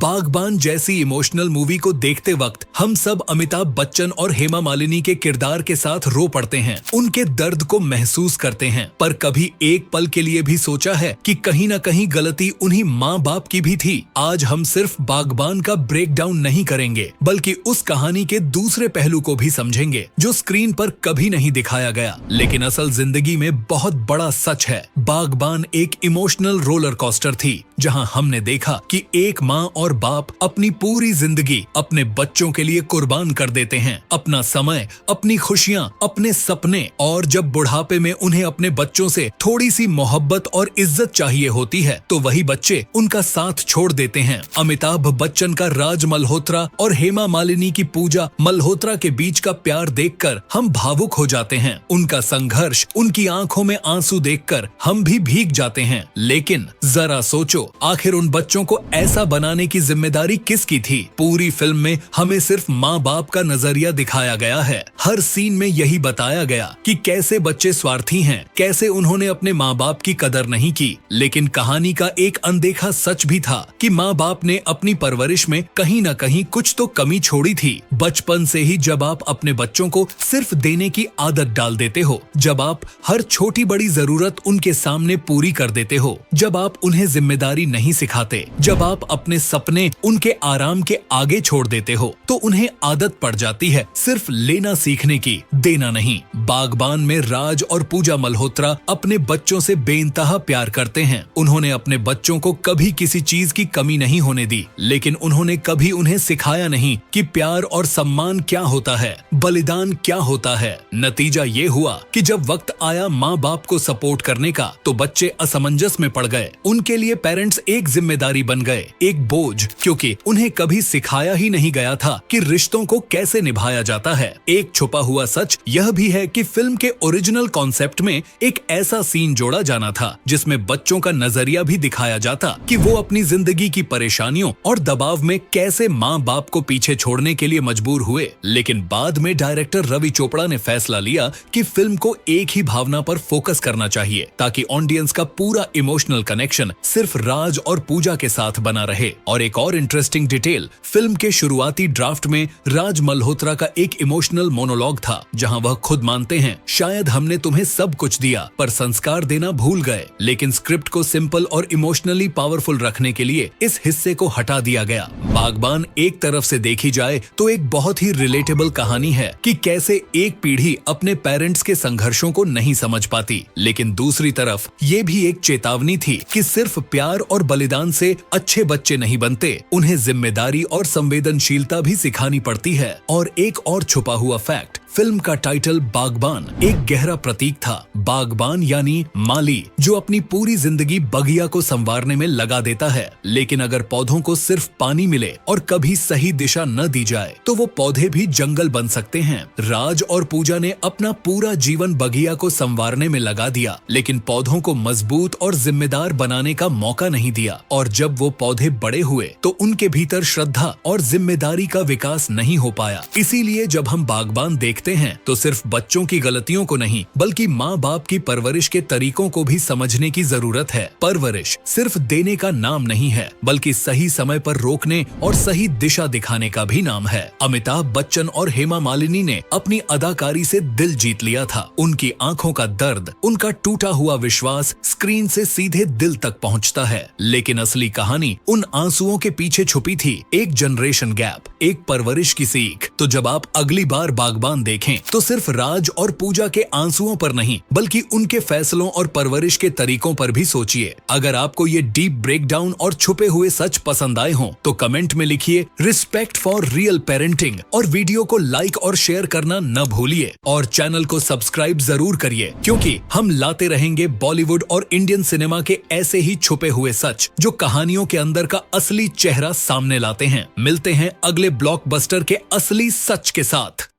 बागबान जैसी emotional movie को देखते वक्त हम सब अमिताभ बच्चन और हेमा मालिनी के किरदार के साथ रो पड़ते हैं, उनके दर्द को महसूस करते हैं। पर कभी एक पल के लिए भी सोचा है कि कहीं न कहीं गलती उन्हीं माँ बाप की भी थी? आज हम सिर्फ बागबान का ब्रेक डाउन नहीं करेंगे, बल्कि उस कहानी के दूसरे पहलू को भी समझेंगे जो स्क्रीन पर कभी नहीं दिखाया गया, लेकिन असल जिंदगी में बहुत बड़ा सच है। बागबान एक इमोशनल रोलर कोस्टर थी, जहां हमने देखा कि एक माँ और बाप अपनी पूरी जिंदगी अपने बच्चों के लिए कुर्बान कर देते हैं, अपना समय, अपनी खुशियां, अपने सपने, और जब बुढ़ापे में उन्हें अपने बच्चों से थोड़ी सी मोहब्बत और इज्जत चाहिए होती है तो वही बच्चे उनका साथ छोड़ देते हैं। अमिताभ बच्चन का राज मल्होत्रा और हेमा मालिनी की पूजा मल्होत्रा के बीच का प्यार देखकर हम भावुक हो जाते हैं। उनका संघर्ष, उनकी आंखों में आंसू देखकर हम भी भीग जाते हैं। लेकिन जरा सोचो, आखिर उन बच्चों को ऐसा बनाने की जिम्मेदारी किसकी थी? पूरी फिल्म में हमें सिर्फ माँ बाप का नजरिया दिखाया गया है। हर सीन में यही बताया गया कि कैसे बच्चे स्वार्थी हैं, कैसे उन्होंने अपने माँ बाप की कदर नहीं की। लेकिन कहानी का एक अनदेखा सच भी था कि माँ बाप ने अपनी परवरिश में कहीं न कहीं कुछ तो कमी छोड़ी थी। बचपन से ही जब आप अपने बच्चों को सिर्फ देने की आदत डाल देते हो, जब आप हर छोटी बड़ी जरूरत उनके सामने पूरी कर देते हो, जब आप उन्हें जिम्मेदारी नहीं सिखाते, जब आप अपने सपने उनके आराम के आगे छोड़ देते हो, तो उन्हें आदत पड़ जाती है सिर्फ लेना सीखने की, देना नहीं। बागबान में राज और पूजा मल्होत्रा अपने बच्चों से बेइंतहा प्यार करते हैं। उन्होंने अपने बच्चों को कभी किसी चीज की कमी नहीं होने दी, लेकिन उन्होंने कभी उन्हें सिखाया नहीं कि प्यार और सम्मान क्या होता है, बलिदान क्या होता है। नतीजा ये हुआ कि जब वक्त आया माँ बाप को सपोर्ट करने का, तो बच्चे असमंजस में पड़ गए। उनके लिए पेरेंट्स एक जिम्मेदारी बन गए, एक बोझ, क्योंकि उन्हें कभी सिखाया ही नहीं गया था कि रिश्तों को कैसे निभाया जाता है। एक छुपा हुआ सच यह भी है कि फिल्म के ओरिजिनल कॉन्सेप्ट में एक ऐसा सीन जोड़ा जाना था जिसमें बच्चों का नजरिया भी दिखाया जाता कि वो अपनी जिंदगी की परेशानियों और दबाव में कैसे माँ बाप को पीछे छोड़ने के लिए मजबूर हुए। लेकिन बाद में डायरेक्टर रवि चोपड़ा ने फैसला लिया कि फिल्म को एक ही भावना पर फोकस करना चाहिए, ताकि ऑडियंस का पूरा इमोशनल कनेक्शन सिर्फ राज और पूजा के साथ बना रहे। और एक और इंटरेस्टिंग डिटेल, फिल्म के शुरुआती ड्राफ्ट में राज मल्होत्रा का एक इमोशनल मोनोलॉग था, जहां वह खुद मानते हैं, शायद हमने तुम्हें सब कुछ दिया पर संस्कार देना भूल गए। लेकिन स्क्रिप्ट को सिंपल और इमोशनली पावरफुल रखने के लिए इस हिस्से को हटा दिया गया। बागबान एक तरफ से देखी जाए तो एक बहुत ही रिलेटेबल कहानी है कि कैसे एक पीढ़ी अपने पेरेंट्स के संघर्षों को नहीं समझ पाती, लेकिन दूसरी तरफ ये भी एक चेतावनी थी कि सिर्फ प्यार और बलिदान से अच्छे बच्चे नहीं बनते, उन्हें जिम्मेदारी और संवेदनशीलता भी सिखानी पड़ती है। और एक और छुपा हुआ फैक्ट, फिल्म का टाइटल बागबान एक गहरा प्रतीक था। बागबान यानी माली, जो अपनी पूरी जिंदगी बगिया को संवारने में लगा देता है, लेकिन अगर पौधों को सिर्फ पानी मिले और कभी सही दिशा न दी जाए तो वो पौधे भी जंगल बन सकते हैं। राज और पूजा ने अपना पूरा जीवन बगिया को संवारने में लगा दिया, लेकिन पौधों को मजबूत और जिम्मेदार बनाने का मौका नहीं दिया। और जब वो पौधे बड़े हुए तो उनके भीतर श्रद्धा और जिम्मेदारी का विकास नहीं हो पाया। इसीलिए जब हम बागबान देखते हैं तो सिर्फ बच्चों की गलतियों को नहीं, बल्कि माँ बाप की परवरिश के तरीकों को भी समझने की जरूरत है। परवरिश सिर्फ देने का नाम नहीं है, बल्कि सही समय पर रोकने और सही दिशा दिखाने का भी नाम है। अमिताभ बच्चन और हेमा मालिनी ने अपनी अदाकारी से दिल जीत लिया था। उनकी आंखों का दर्द, उनका टूटा हुआ विश्वास स्क्रीन से सीधे दिल तक पहुंचता है। लेकिन असली कहानी उन आंसुओं के पीछे छुपी थी, एक जनरेशन गैप, एक परवरिश की सीख। तो जब आप अगली बार बागबान देखें तो सिर्फ राज और पूजा के आंसुओं पर नहीं, बल्कि उनके फैसलों और परवरिश के तरीकों पर भी सोचिए। अगर आपको ये डीप ब्रेकडाउन और छुपे हुए सच पसंद आए हों तो कमेंट में लिखिए रिस्पेक्ट फॉर रियल पेरेंटिंग, और वीडियो को लाइक और शेयर करना न भूलिए। और चैनल को सब्सक्राइब जरूर करिए, क्योंकि हम लाते रहेंगे बॉलीवुड और इंडियन सिनेमा के ऐसे ही छुपे हुए सच जो कहानियों के अंदर का असली चेहरा सामने लाते हैं। मिलते हैं अगले ब्लॉकबस्टर के असली सच के साथ।